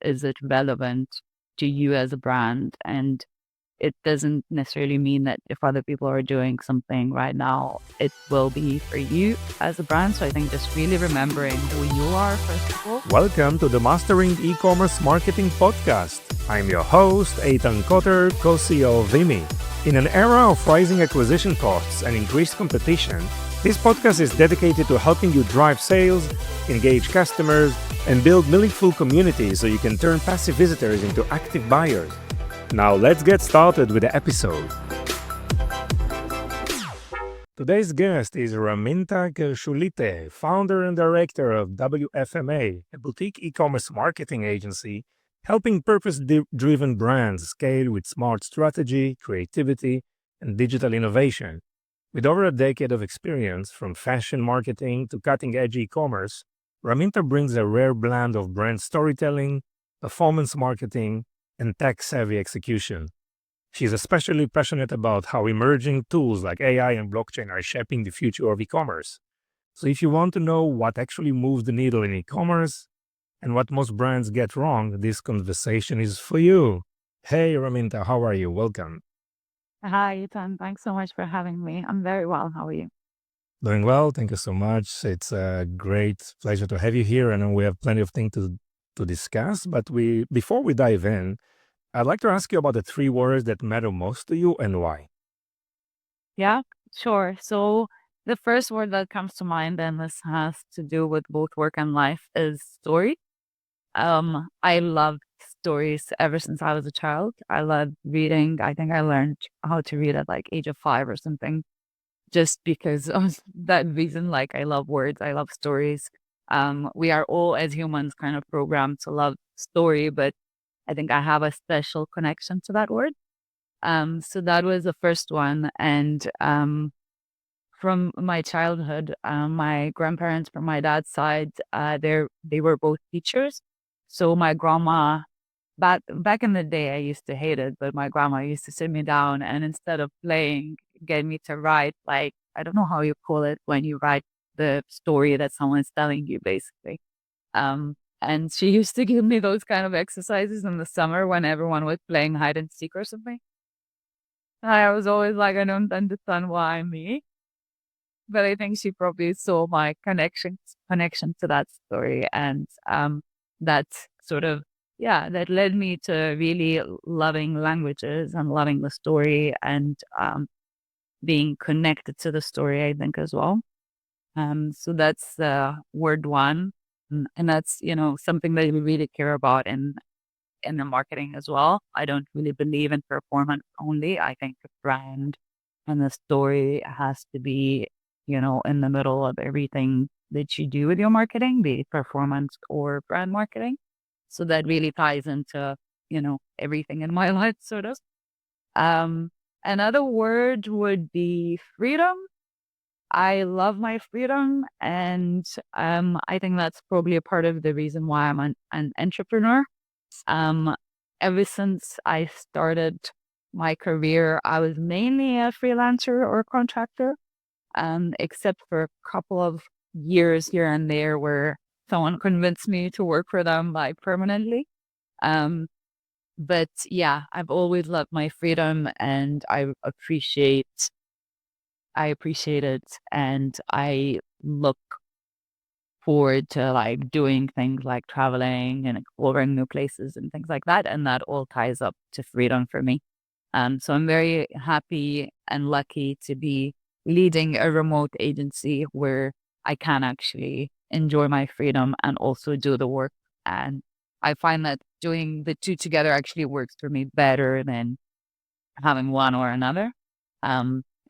is it relevant to you as a brand? And it doesn't necessarily mean that if other people are doing something right now, it will be for you as a brand. So I think just really remembering who you are, first of all. Welcome to the Mastering E-commerce Marketing Podcast. I'm your host, Eitan Koter, co-CEO of Vimy. In an era of rising acquisition costs and increased competition, this podcast is dedicated to helping you drive sales, engage customers, and build meaningful communities so you can turn passive visitors into active buyers. Now let's get started with the episode. Today's guest is Raminta Kersulyte, founder and director of WFMA, a boutique e-commerce marketing agency helping purpose-driven brands scale with smart strategy, creativity, and digital innovation. With over a decade of experience from fashion marketing to cutting-edge e-commerce, Raminta brings a rare blend of brand storytelling, performance marketing, and tech-savvy execution. She's especially passionate about how emerging tools like AI and blockchain are shaping the future of e-commerce. So if you want to know what actually moves the needle in e-commerce and what most brands get wrong, this conversation is for you. Hey, Raminta, how are you? Welcome. Hi, Ethan. Thanks so much for having me. I'm very well. How are you? Doing well. Thank you so much. It's a great pleasure to have you here. I know we have plenty of things to discuss, but before we dive in, I'd like to ask you about the 3 words that matter most to you and why. Yeah, sure. So the first word that comes to mind, and this has to do with both work and life, is story. I love stories ever since I was a child. I love reading. I think I learned how to read at like age of 5 or something, just because of that reason. Like I love words, I love stories. We are all as humans kind of programmed to love story, but I think I have a special connection to that word. So that was the first one. And from my childhood, my grandparents from my dad's side, they were both teachers. So my grandma, back in the day, I used to hate it, but my grandma used to sit me down and instead of playing, get me to write, like, I don't know how you call it when you write the story that someone's telling you, basically. And she used to give me those kind of exercises in the summer when everyone was playing hide and seek or something. I was always like, I don't understand why me. But I think she probably saw my connection to that story. And that sort of, yeah, that led me to really loving languages and loving the story and being connected to the story, I think, as well. So that's word one. And that's, something that we really care about in the marketing as well. I don't really believe in performance only. I think the brand and the story has to be, in the middle of everything that you do with your marketing, be it performance or brand marketing. So that really ties into, everything in my life, sort of. Another word would be freedom. I love my freedom, and I think that's probably a part of the reason why I'm an entrepreneur. Um, Ever since I started my career, I was mainly a freelancer or contractor, except for a couple of years here and there where someone convinced me to work for them like permanently. Um, but yeah, I've always loved my freedom, and I appreciate it, and I look forward to like doing things like traveling and exploring new places and things like that. And that all ties up to freedom for me. So I'm very happy and lucky to be leading a remote agency where I can actually enjoy my freedom and also do the work. And I find that doing the two together actually works for me better than having one or another.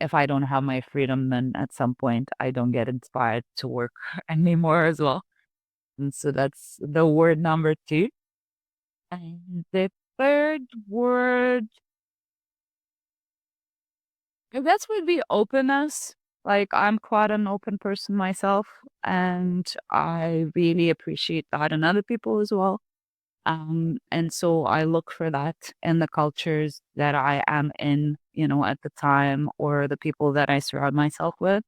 If I don't have my freedom, then at some point I don't get inspired to work anymore as well. And so that's the word number 2. And the third word, I guess, would be openness. Like I'm quite an open person myself, and I really appreciate that in other people as well. And so I look for that in the cultures that I am in, at the time, or the people that I surround myself with.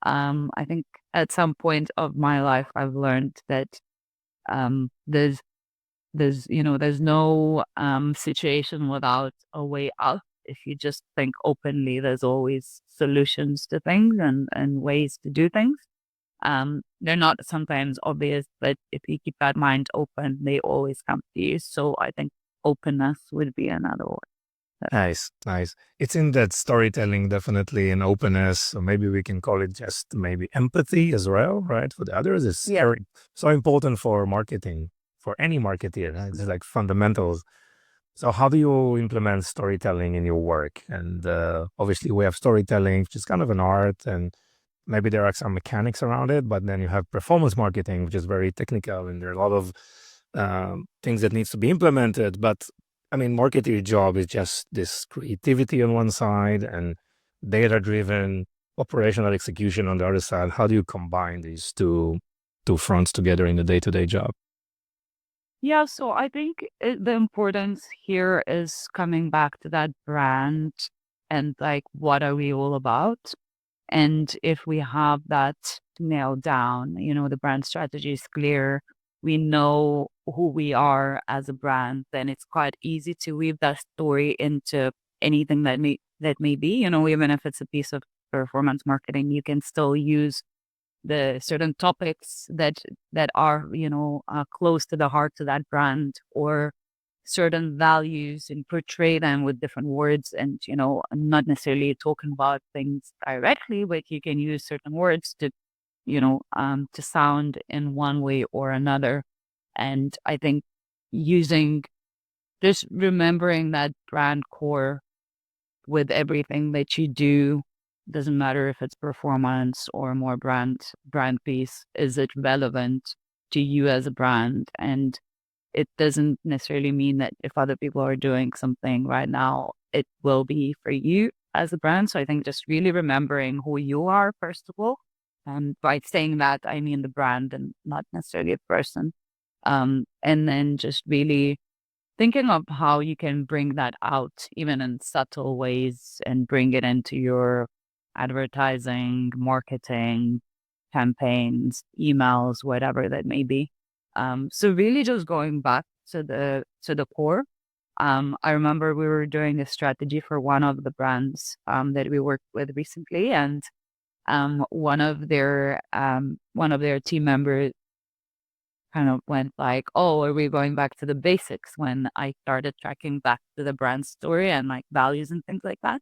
I think at some point of my life, I've learned that there's there's no situation without a way out. If you just think openly, there's always solutions to things and ways to do things. They're not sometimes obvious, but if you keep that mind open, they always come to you. So I think openness would be another one. Nice, nice. It's in that storytelling, definitely, and openness. Or maybe we can call it just maybe empathy as well, right? For the others, it's Yeah. very so important for marketing, for any marketer. Right? It's like fundamentals. So, how do you implement storytelling in your work? And obviously, we have storytelling, which is kind of an art, and maybe there are some mechanics around it. But then you have performance marketing, which is very technical, and there are a lot of things that needs to be implemented. But I mean, marketing job is just this creativity on one side and data-driven operational execution on the other side. How do you combine these two fronts together in the day-to-day job? Yeah, so I think the importance here is coming back to that brand and like, what are we all about? And if we have that nailed down, the brand strategy is clear, we know who we are as a brand, then it's quite easy to weave that story into anything that may be, even if it's a piece of performance marketing, you can still use the certain topics that are close to the heart to that brand, or certain values, and portray them with different words, and not necessarily talking about things directly, but you can use certain words to sound in one way or another. And I think using just remembering that brand core with everything that you do, doesn't matter if it's performance or more brand piece, is it relevant to you as a brand? And it doesn't necessarily mean that if other people are doing something right now, it will be for you as a brand. So I think just really remembering who you are, first of all. And by saying that, I mean the brand and not necessarily a person. And then just really thinking of how you can bring that out, even in subtle ways, and bring it into your advertising, marketing, campaigns, emails, whatever that may be. So really just going back to the core. I remember we were doing a strategy for one of the brands that we worked with recently, and one of their team members kind of went like, "Oh, are we going back to the basics?" When I started tracking back to the brand story and like values and things like that.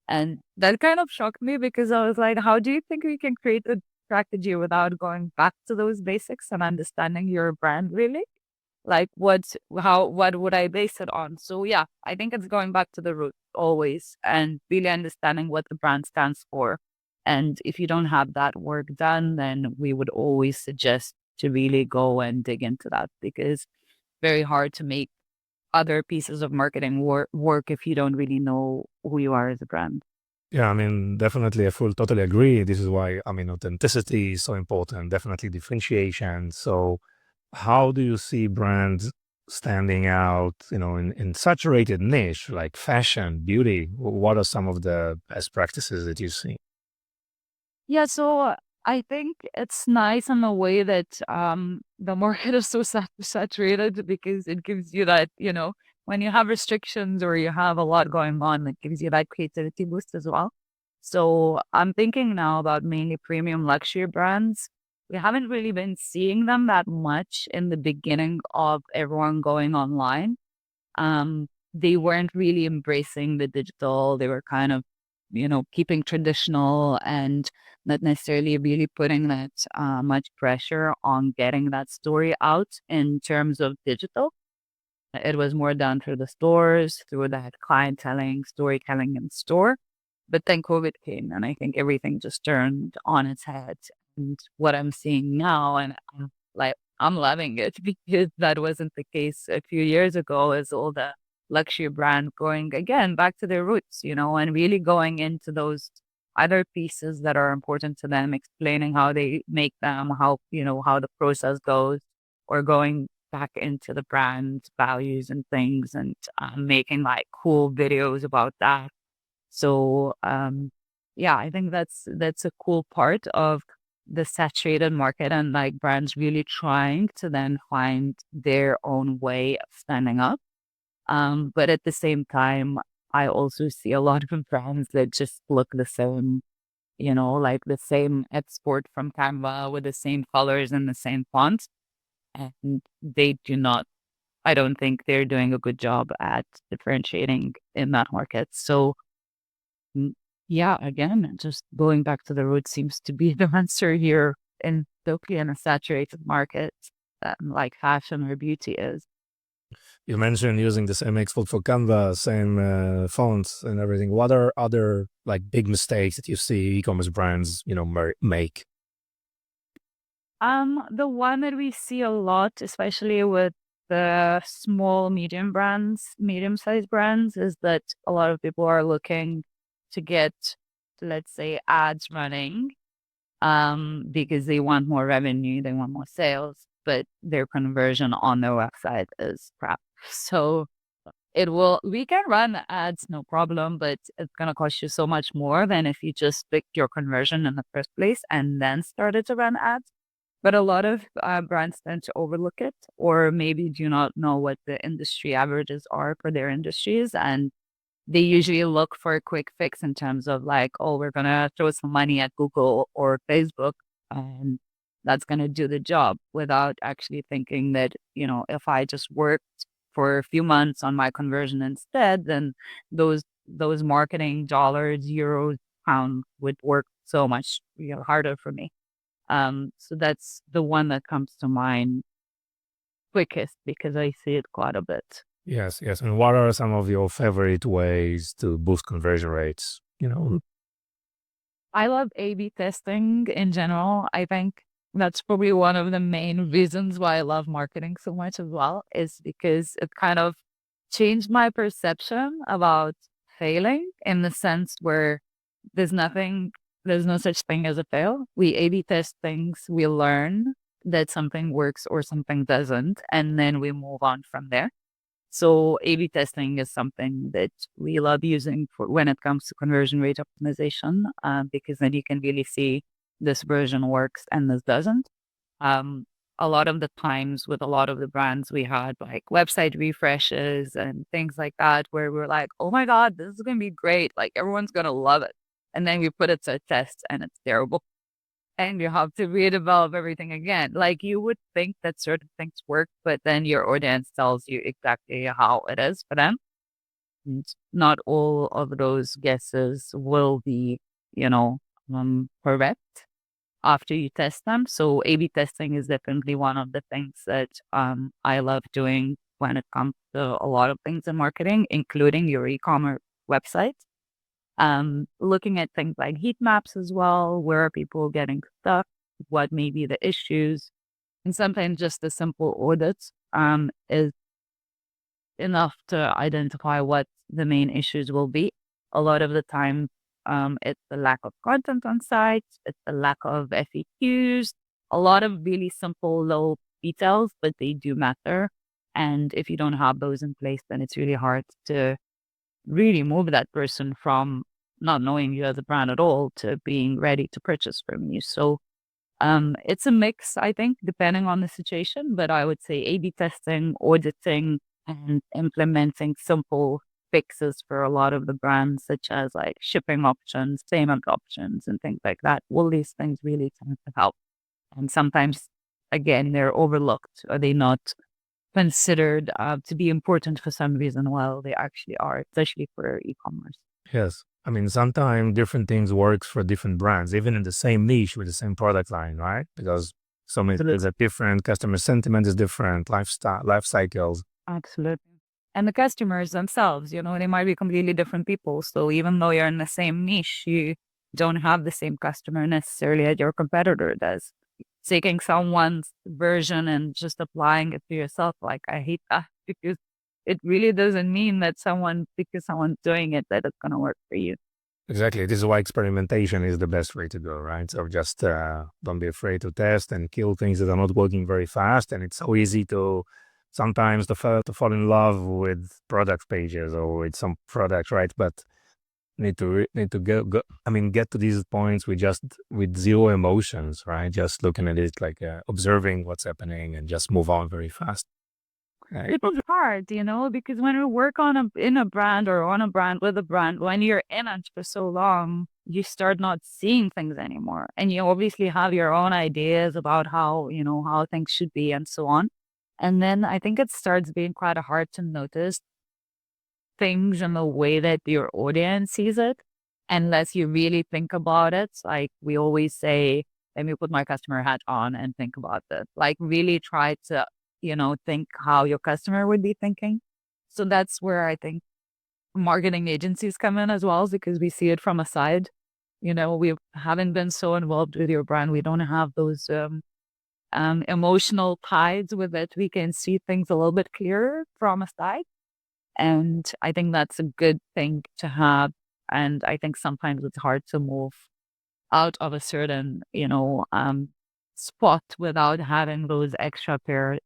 And that kind of shocked me, because I was like, how do you think we can create a strategy without going back to those basics and understanding your brand really? Like what would I base it on? So yeah, I think it's going back to the root always, and really understanding what the brand stands for. And if you don't have that work done, then we would always suggest to really go and dig into that, because very hard to make other pieces of marketing work if you don't really know who you are as a brand. Yeah, I mean, definitely, I full totally agree. This is why, I mean, authenticity is so important, definitely differentiation. So, how do you see brands standing out, in saturated niche like fashion, beauty? What are some of the best practices that you see? Yeah, so I think it's nice in a way that the market is so saturated, because it gives you that, when you have restrictions or you have a lot going on, it gives you that creativity boost as well. So I'm thinking now about mainly premium luxury brands. We haven't really been seeing them that much in the beginning of everyone going online. They weren't really embracing the digital. They were kind of, keeping traditional, and not necessarily really putting that much pressure on getting that story out in terms of digital. It was more done through the stores, through that clienteling, storytelling in store. But then COVID came, and I think everything just turned on its head. And what I'm seeing now, and I'm loving it, because that wasn't the case a few years ago, is all the luxury brand going again back to their roots, and really going into those other pieces that are important to them, explaining how they make them, how the process goes, or going back into the brand values and things, and making like cool videos about that. So yeah, I think that's a cool part of the saturated market and like brands really trying to then find their own way of standing up. But at the same time, I also see a lot of brands that just look the same, like the same export from Canva with the same colors and the same fonts. And they do not, I don't think they're doing a good job at differentiating in that market. So, mm, yeah, again, just going back to the root seems to be the answer here in Tokyo in a saturated market that like fashion or beauty is. You mentioned using the same export for Canva, same fonts and everything. What are other like big mistakes that you see e-commerce brands, make? The one that we see a lot, especially with the small, medium-sized brands, is that a lot of people are looking to get, let's say, ads running, because they want more revenue, they want more sales, but their conversion on their website is crap. So we can run ads, no problem, but it's going to cost you so much more than if you just picked your conversion in the first place and then started to run ads. But a lot of brands tend to overlook it, or maybe do not know what the industry averages are for their industries. And they usually look for a quick fix in terms of like, oh, we're going to throw some money at Google or Facebook, and that's going to do the job, without actually thinking that, if I just worked for a few months on my conversion instead, then those marketing dollars, euros, pounds would work so much harder for me. So that's the one that comes to mind quickest because I see it quite a bit. Yes, yes. And what are some of your favorite ways to boost conversion rates? I love A/B testing in general. I think that's probably one of the main reasons why I love marketing so much as well, is because it kind of changed my perception about failing, in the sense where there's no such thing as a fail. We A/B test things, we learn that something works or something doesn't, and then we move on from there. So A/B testing is something that we love using for when it comes to conversion rate optimization, because then you can really see this version works and this doesn't. Um, a lot of the times with a lot of the brands, we had like website refreshes and things like that, where we're like, oh my God, this is going to be great. Like everyone's going to love it. And then we put it to a test and it's terrible. And you have to redevelop everything again. Like you would think that certain things work, but then your audience tells you exactly how it is for them. And not all of those guesses will be, correct after you test them. So A/B testing is definitely one of the things that I love doing when it comes to a lot of things in marketing, including your e-commerce website. Looking at things like heat maps as well. Where are people getting stuck? What may be the issues? And sometimes just a simple audit is enough to identify what the main issues will be. A lot of the time, it's the lack of content on site, it's the lack of FAQs, a lot of really simple, low details, but they do matter. And if you don't have those in place, then it's really hard to really move that person from not knowing you as a brand at all to being ready to purchase from you. So it's a mix, I think, depending on the situation. But I would say A/B testing, auditing, and implementing simple fixes for a lot of the brands, such as like shipping options, payment options, and things like that. All these things really tend to help. And sometimes, again, they're overlooked, or they not considered to be important for some reason, while they actually are, especially for e-commerce. Yes. I mean, sometimes different things works for different brands, even in the same niche with the same product line, right? Because so many things are different, customer sentiment is different, lifestyle, life cycles. Absolutely. And the customers themselves, they might be completely different people. So even though you're in the same niche, you don't have the same customer necessarily as your competitor does. Taking someone's version and just applying it to yourself, like I hate that, because it really doesn't mean that because someone's doing it, that it's going to work for you. Exactly. This is why experimentation is the best way to go, right? So just don't be afraid to test and kill things that are not working very fast. And it's so easy to sometimes to fall in love with product pages or with some product, right? But need to go I mean, get to these points with zero emotions, right? Just looking at it like observing what's happening and just move on very fast. It was It's hard, because when you work in a brand or on a brand with a brand, when you're in it for so long, you start not seeing things anymore. And you obviously have your own ideas about how things should be and so on. And then I think it starts being quite hard to notice things in the way that your audience sees it, unless you really think about it. Like we always say, let me put my customer hat on and think about this. Like really try to, think how your customer would be thinking. So that's where I think marketing agencies come in as well, because we see it from a side. We haven't been so involved with your brand. We don't have those emotional ties with it. We can see things a little bit clearer from a side. And I think that's a good thing to have. And I think sometimes it's hard to move out of a certain, spot without having those extra pair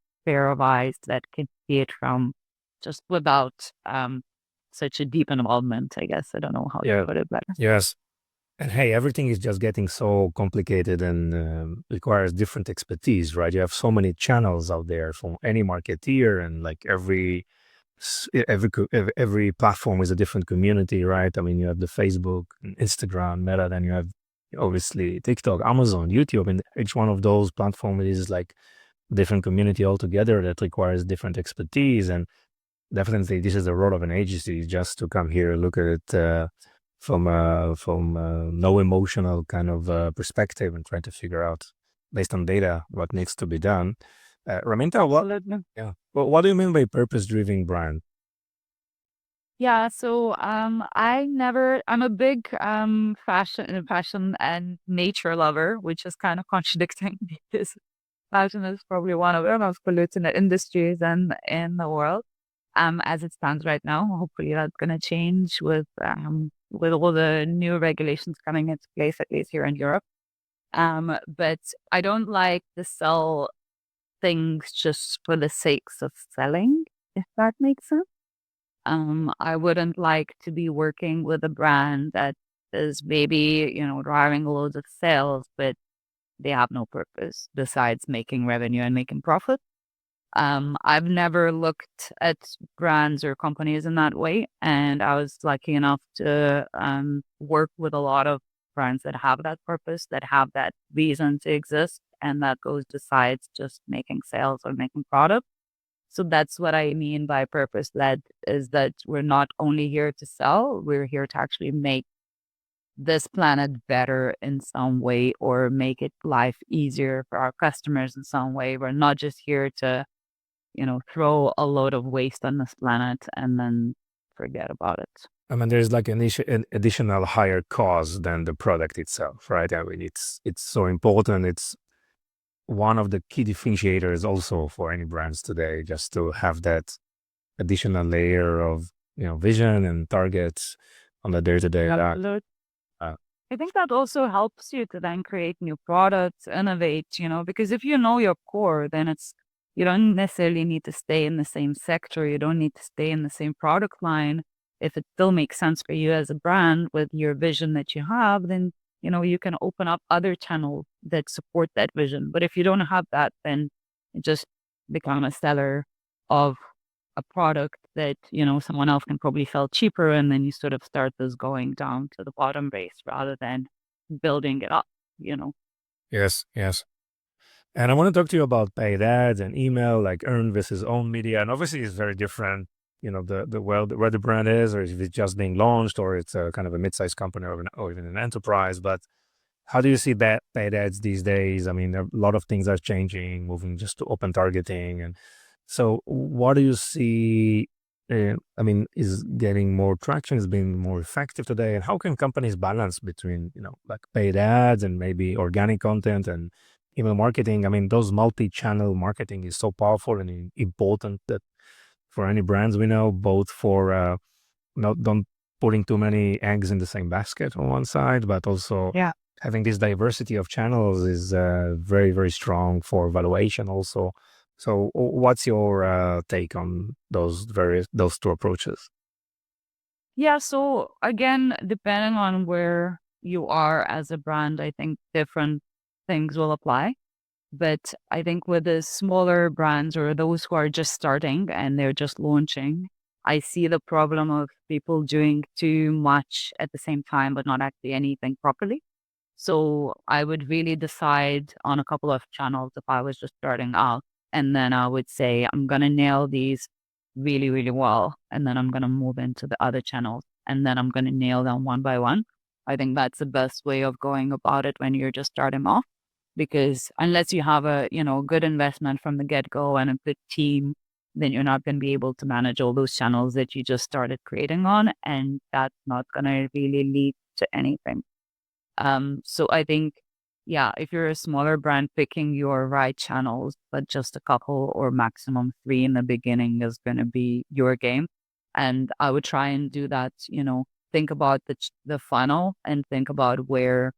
of eyes that can see it from just without such a deep involvement, I guess. I don't know how to Yeah. put it better. Yes. And hey, everything is just getting so complicated and requires different expertise, right? You have so many channels out there from any marketeer, and like every platform is a different community, right? I mean, you have the Facebook, and Instagram, Meta, then you have obviously TikTok, Amazon, YouTube, and each one of those platforms is like different community altogether that requires different expertise. And definitely, this is the role of an agency, just to come here, look at it from no emotional kind of perspective and try to figure out based on data what needs to be done. Raminta, Absolutely. well, what do you mean by purpose-driven brand? Yeah, so I'm a big fashion and nature lover, which is kind of contradicting because fashion is probably one of the most polluting industries in the world. As it stands right now. Hopefully that's gonna change with all the new regulations coming into place, at least here in Europe. But I don't like to sell things just for the sakes of selling, if that makes sense. I wouldn't like to be working with a brand that is maybe, driving loads of sales, but they have no purpose besides making revenue and making profit. I've never looked at brands or companies in that way, and I was lucky enough to work with a lot of brands that have that purpose, that have that reason to exist, and that goes besides just making sales or making product. So that's what I mean by purpose led, is that we're not only here to sell, we're here to actually make this planet better in some way or make it life easier for our customers in some way. We're not just here to, throw a load of waste on this planet and then forget about it. I mean, there's like an additional higher cost than the product itself, right? I mean, it's so important. It's one of the key differentiators also for any brands today, just to have that additional layer of vision and targets on the day-to-day. Absolutely. Uh, I think that also helps you to then create new products, innovate, because if you know your core, then you don't necessarily need to stay in the same sector. You don't need to stay in the same product line. If it still makes sense for you as a brand with your vision that you have, then, you can open up other channels that support that vision. But if you don't have that, then you just become a seller of a product that, someone else can probably sell cheaper. And then you sort of start this going down to the bottom base rather than building it up. yes, yes. And I want to talk to you about paid ads and email, like earned versus owned media. And obviously, it's very different, the world where the brand is, or if it's just being launched, or it's a kind of a mid-sized company, or even an enterprise. But how do you see that paid ads these days? I mean, a lot of things are changing, moving just to open targeting. And so, what do you see? I mean, is getting more traction, is being more effective today? And how can companies balance between, like paid ads and maybe organic content and email marketing? I mean, those multi-channel marketing is so powerful and important that for any brands we know, both for not don't putting too many eggs in the same basket on one side, but also Yeah. having this diversity of channels is very, very strong for valuation also. So what's your take on those two approaches? Yeah, so again, depending on where you are as a brand, I think different things will apply. But I think with the smaller brands or those who are just starting and they're just launching, I see the problem of people doing too much at the same time, but not actually anything properly. So I would really decide on a couple of channels if I was just starting out. And then I would say, I'm going to nail these really, really well. And then I'm going to move into the other channels. And then I'm going to nail them one by one. I think that's the best way of going about it when you're just starting off. Because unless you have a, good investment from the get-go and a good team, then you're not going to be able to manage all those channels that you just started creating on. And that's not going to really lead to anything. So I think, yeah, if you're a smaller brand, picking your right channels, but just a couple or maximum three in the beginning is going to be your game. And I would try and do that, think about the funnel and think about where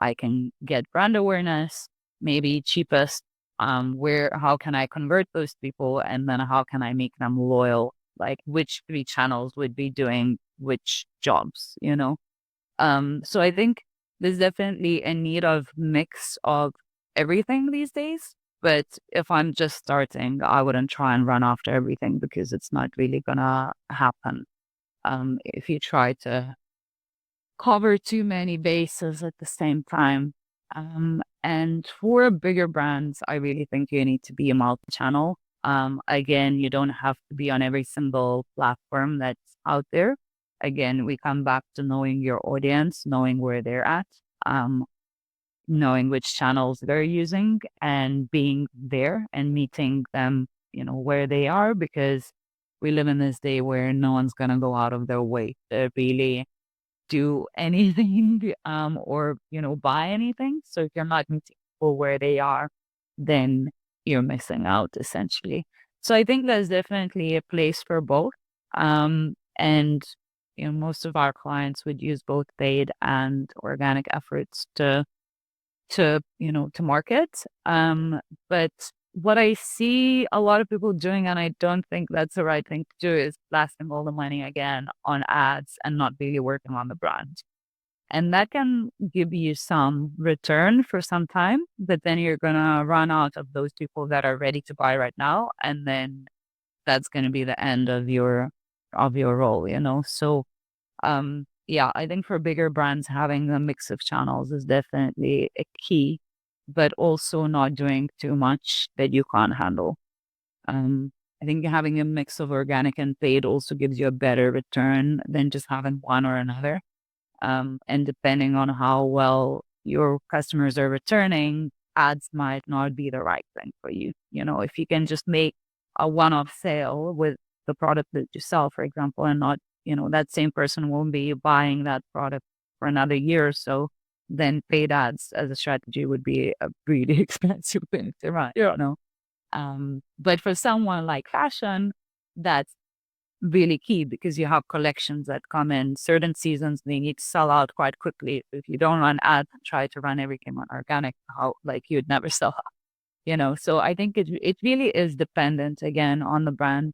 I can get brand awareness, maybe cheapest, how can I convert those people? And then how can I make them loyal? Like which three channels would be doing which jobs? So I think there's definitely a need of mix of everything these days. But if I'm just starting, I wouldn't try and run after everything because it's not really gonna happen. If you try to cover too many bases at the same time. And for bigger brands, I really think you need to be a multi-channel. Again, you don't have to be on every single platform that's out there. Again, we come back to knowing your audience, knowing where they're at, um, knowing which channels they're using, and being there and meeting them, where they are, because we live in this day where no one's going to go out of their way to really do anything or buy anything. So if you're not meeting people where they are, then you're missing out essentially. So I think there's definitely a place for both. And most of our clients would use both paid and organic efforts to market. But what I see a lot of people doing, and I don't think that's the right thing to do, is blasting all the money again on ads and not really working on the brand. And that can give you some return for some time, but then you're gonna run out of those people that are ready to buy right now, and then that's gonna be the end of your role. So yeah, I think for bigger brands, having a mix of channels is definitely a key, but also not doing too much that you can't handle. Um, I think having a mix of organic and paid also gives you a better return than just having one or another. And depending on how well your customers are returning, ads might not be the right thing for you. If you can just make a one-off sale with the product that you sell, for example, and not, that same person won't be buying that product for another year or so, then paid ads as a strategy would be a really expensive thing to run. But for someone like fashion, that's really key because you have collections that come in certain seasons. They need to sell out quite quickly. If you don't run ads, try to run everything on organic, how like you'd never sell out. So I think it really is dependent again on the brand.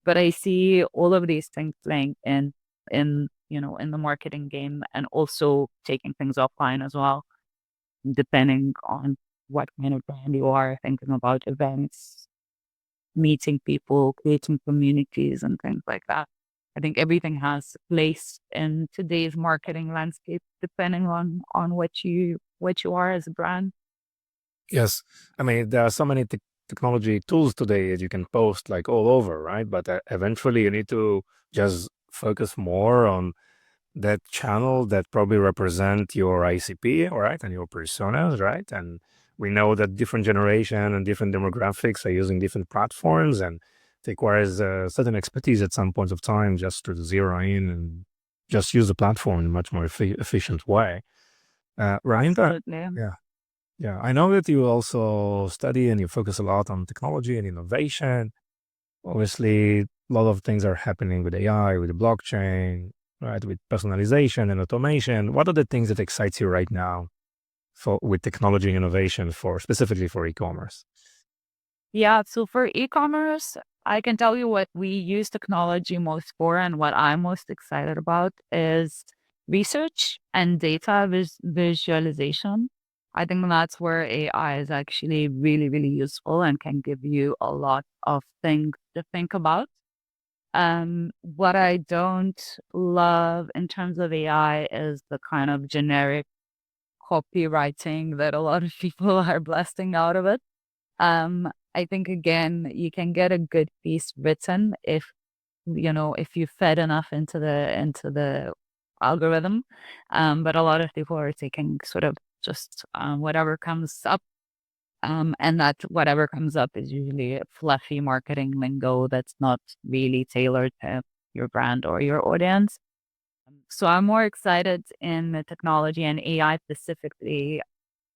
But I see all of these things playing in the marketing game, and also taking things offline as well, depending on what kind of brand you are, thinking about events, meeting people, creating communities and things like that. I think everything has place in today's marketing landscape, depending on what you are as a brand. Yes, I mean there are so many technology tools today that you can post like all over, right? But eventually you need to just focus more on that channel that probably represent your ICP, right, and your personas, right? And we know that different generation and different demographics are using different platforms, and it requires certain expertise at some points of time just to zero in and just use the platform in a much more efficient way. Rahinta, Absolutely. yeah, yeah, I know that you also study and you focus a lot on technology and innovation. Obviously, a lot of things are happening with AI, with the blockchain, right? With personalization and automation. What are the things that excites you right now with technology and innovation specifically for e-commerce? Yeah. So for e-commerce, I can tell you what we use technology most for and what I'm most excited about is research and data visualization. I think that's where AI is actually really, really useful and can give you a lot of things to think about. What I don't love in terms of AI is the kind of generic copywriting that a lot of people are blasting out of it. I think again, you can get a good piece written if you fed enough into the algorithm. But a lot of people are taking sort of just whatever comes up. And that whatever comes up is usually a fluffy marketing lingo that's not really tailored to your brand or your audience. So I'm more excited in the technology and AI specifically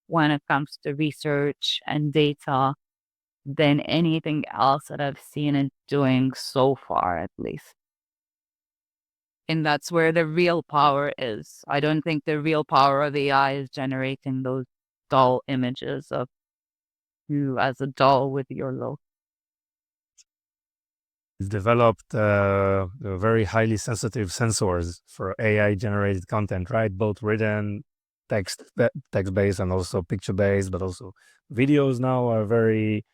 when it comes to research and data than anything else that I've seen it doing so far, at least. And that's where the real power is. I don't think the real power of AI is generating those dull images of you as a doll with your logo. It's developed very highly sensitive sensors for AI generated content, right? Both written, text based, and also picture based, but also videos now are very,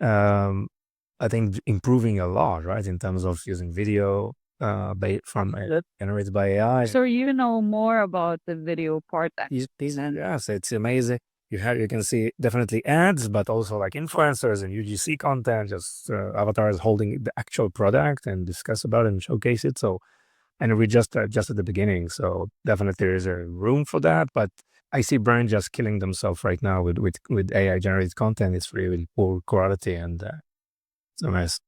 I think, improving a lot, right? In terms of using video from generated by AI. So you know more about the video part then. Yes, it's amazing. You can see definitely ads, but also like influencers and UGC content, just avatars holding the actual product and discuss about it and showcase it. So, and we just at the beginning, so definitely there is a room for that. But I see brands just killing themselves right now with AI generated content. It's really poor quality and it's a mess.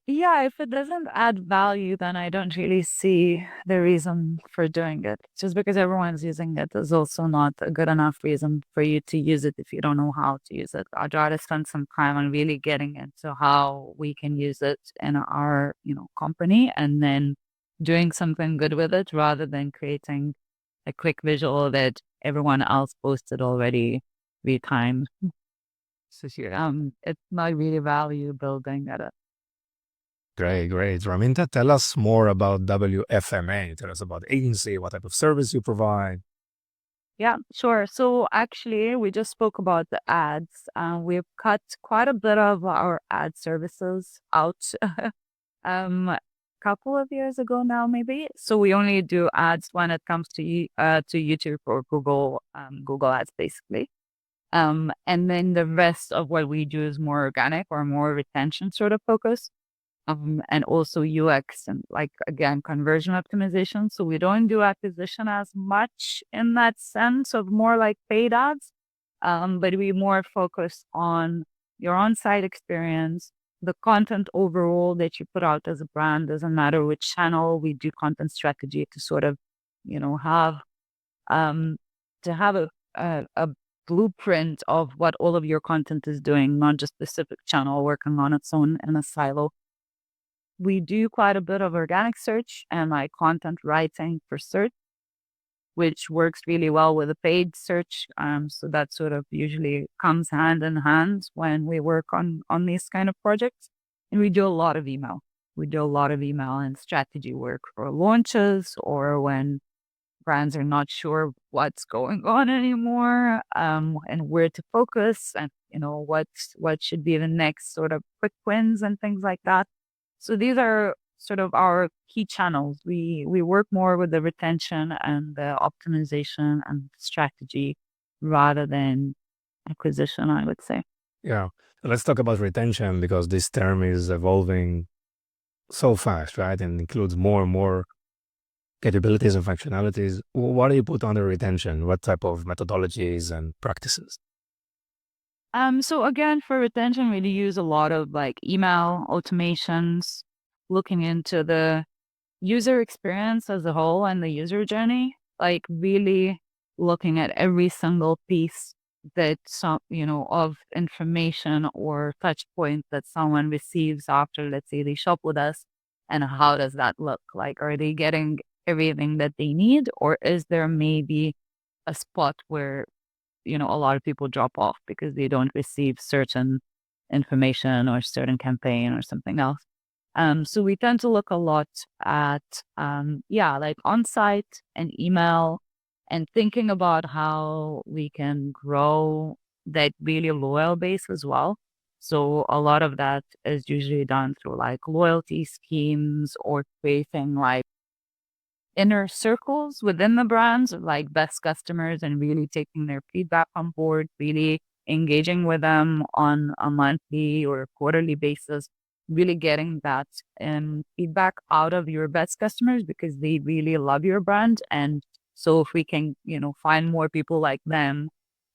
Yeah, if it doesn't add value, then I don't really see the reason for doing it. Just because everyone's using it is also not a good enough reason for you to use it if you don't know how to use it. I'd rather spend some time on really getting into how we can use it in our, company and then doing something good with it rather than creating a quick visual that everyone else posted already 3 times. So it's not really value building at it. Great, great. Raminta, tell us more about WFMA. Tell us about the agency, what type of service you provide. Yeah, sure. So actually, we just spoke about the ads. We've cut quite a bit of our ad services out a couple of years ago now, maybe. So we only do ads when it comes to YouTube or Google Ads, basically. And then the rest of what we do is more organic or more retention sort of focus. And also UX and like again conversion optimization. So we don't do acquisition as much in that sense of more like paid ads, but we more focus on your on-site experience, the content overall that you put out as a brand. Doesn't matter which channel. We do content strategy to sort of, have um to have a blueprint of what all of your content is doing, not just specific channel working on its own in a silo. We do quite a bit of organic search and like content writing for search, which works really well with a paid search. So that sort of usually comes hand in hand when we work on these kind of projects. And we do a lot of email. We do a lot of email and strategy work for launches or when brands are not sure what's going on anymore, and where to focus and what should be the next sort of quick wins and things like that. So these are sort of our key channels. We work more with the retention and the optimization and strategy rather than acquisition, I would say. Yeah. Let's talk about retention because this term is evolving so fast, right? And includes more and more capabilities and functionalities. What do you put under retention? What type of methodologies and practices? So again, for retention, we use a lot of like email automations, looking into the user experience as a whole and the user journey, like really looking at every single piece that of information or touch point that someone receives after, let's say, they shop with us, and how does that look? Like, are they getting everything that they need, or is there maybe a spot where a lot of people drop off because they don't receive certain information or certain campaign or something else. So we tend to look a lot at, like on-site and email and thinking about how we can grow that really loyal base as well. So a lot of that is usually done through like loyalty schemes or creating like inner circles within the brands of like best customers and really taking their feedback on board, really engaging with them on a monthly or quarterly basis, really getting that feedback out of your best customers because they really love your brand. And so if we can, find more people like them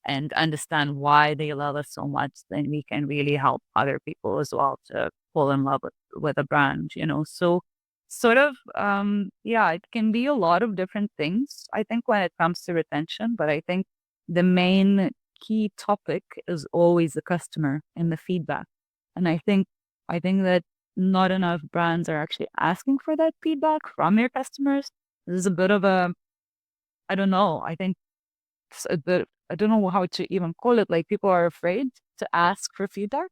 and understand why they love us so much, then we can really help other people as well to fall in love with a brand, So sort of, it can be a lot of different things, I think, when it comes to retention. But I think the main key topic is always the customer and the feedback. And I think that not enough brands are actually asking for that feedback from their customers. There's a bit of I don't know, I think it's a bit, I don't know how to even call it. Like people are afraid to ask for feedback.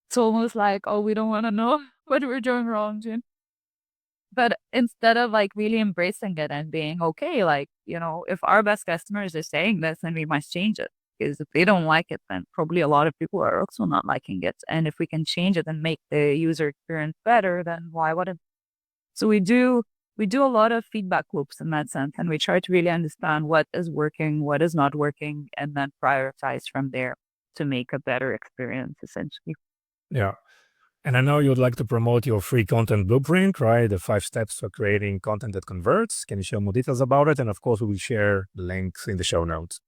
It's almost like, oh, we don't want to know what we're doing wrong, But instead of like really embracing it and being okay, like, if our best customers are saying this, then we must change it. Because if they don't like it, then probably a lot of people are also not liking it. And if we can change it and make the user experience better, then why wouldn't? So we do a lot of feedback loops in that sense, and we try to really understand what is working, what is not working, and then prioritize from there to make a better experience, essentially. Yeah. And I know you'd like to promote your free content blueprint, right? The 5 steps for creating content that converts. Can you share more details about it? And of course, we will share the links in the show notes.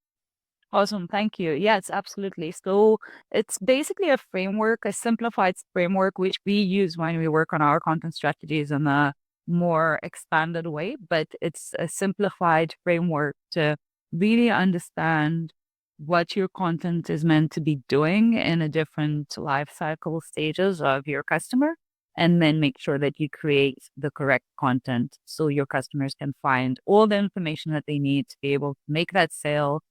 Awesome. Thank you. Yes, absolutely. So it's basically a framework, a simplified framework, which we use when we work on our content strategies in a more expanded way. But it's a simplified framework to really understand what your content is meant to be doing in a different life cycle stages of your customer. And then make sure that you create the correct content so your customers can find all the information that they need to be able to make that sale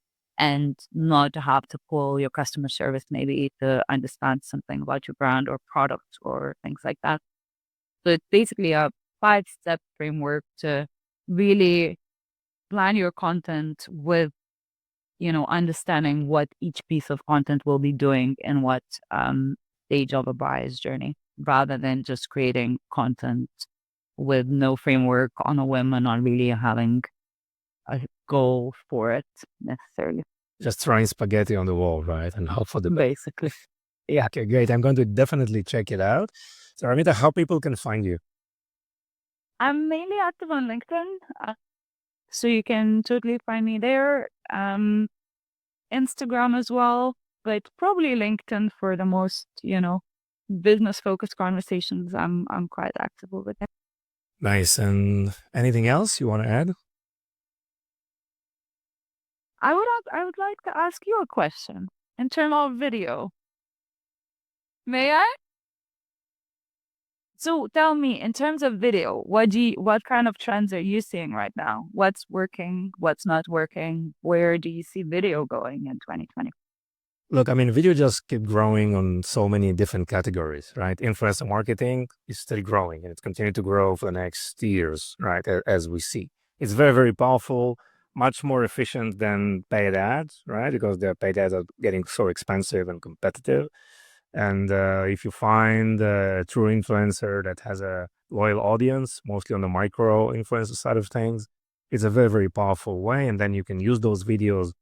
and not to have to call your customer service maybe to understand something about your brand or product or things like that. So it's basically a 5-step framework to really plan your content with, understanding what each piece of content will be doing in what stage of a buyer's journey, rather than just creating content with no framework on a whim and not really having a goal for it necessarily. Just throwing spaghetti on the wall, right? And hope for the best. Basically. Yeah, okay, great. I'm going to definitely check it out. So, Raminta, how people can find you? I'm mainly active on LinkedIn, so you can totally find me there. Instagram as well, but probably LinkedIn for the most, business-focused conversations. I'm quite active over there. Nice. And anything else you want to add? I would like to ask you a question in terms of video. May I? So tell me, in terms of video, what kind of trends are you seeing right now? What's working? What's not working? Where do you see video going in 2020? Look, I mean, video just keep growing on so many different categories, right? Influencer marketing is still growing and it's continuing to grow for the next years, right? As we see. It's very, very powerful, much more efficient than paid ads, right? Because the paid ads are getting so expensive and competitive. And if you find a true influencer that has a loyal audience, mostly on the micro influencer side of things, it's a very, very powerful way. And then you can use those videos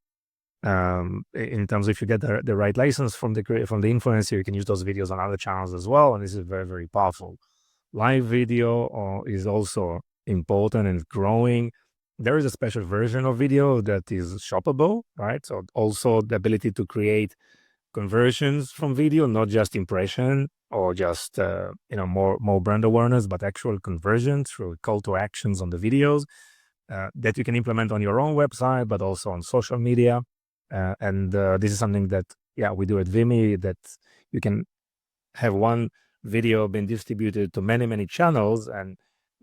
in terms of if you get the right license from the influencer, you can use those videos on other channels as well. And this is very, very powerful. Live video is also important and growing. There is a special version of video that is shoppable, right? So also the ability to create conversions from video, not just impression or just more brand awareness, but actual conversion through call to actions on the videos that you can implement on your own website, but also on social media. And this is something that we do at Vimy, that you can have one video being distributed to many, many channels and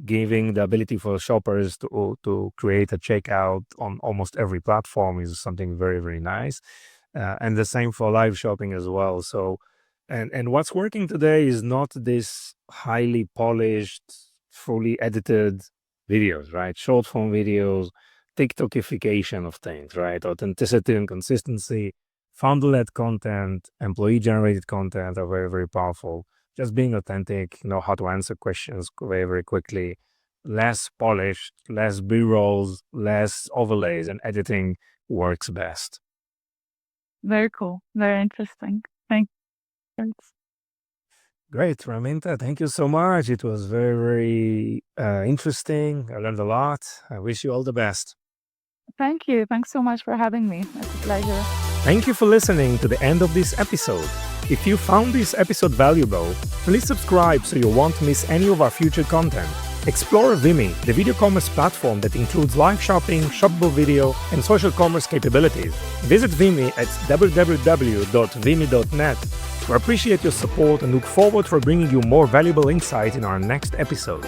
giving the ability for shoppers to create a checkout on almost every platform is something very, very nice. And the same for live shopping as well. So And what's working today is not this highly polished, fully edited videos, right? Short form videos, TikTokification of things, right? Authenticity and consistency, founder-led content, employee-generated content are very, very powerful. Just being authentic, know how to answer questions very, very quickly, less polished, less B-rolls, less overlays, and editing works best. Very cool. Very interesting. Thanks. Great, Raminta. Thank you so much. It was very, very interesting. I learned a lot. I wish you all the best. Thank you. Thanks so much for having me. It's a pleasure. Thank you for listening to the end of this episode. If you found this episode valuable, please subscribe so you won't miss any of our future content. Explore Vimeo, the video commerce platform that includes live shopping, shoppable video, and social commerce capabilities. Visit Vimeo at www.vimeo.net. We appreciate your support and look forward for bringing you more valuable insight in our next episode.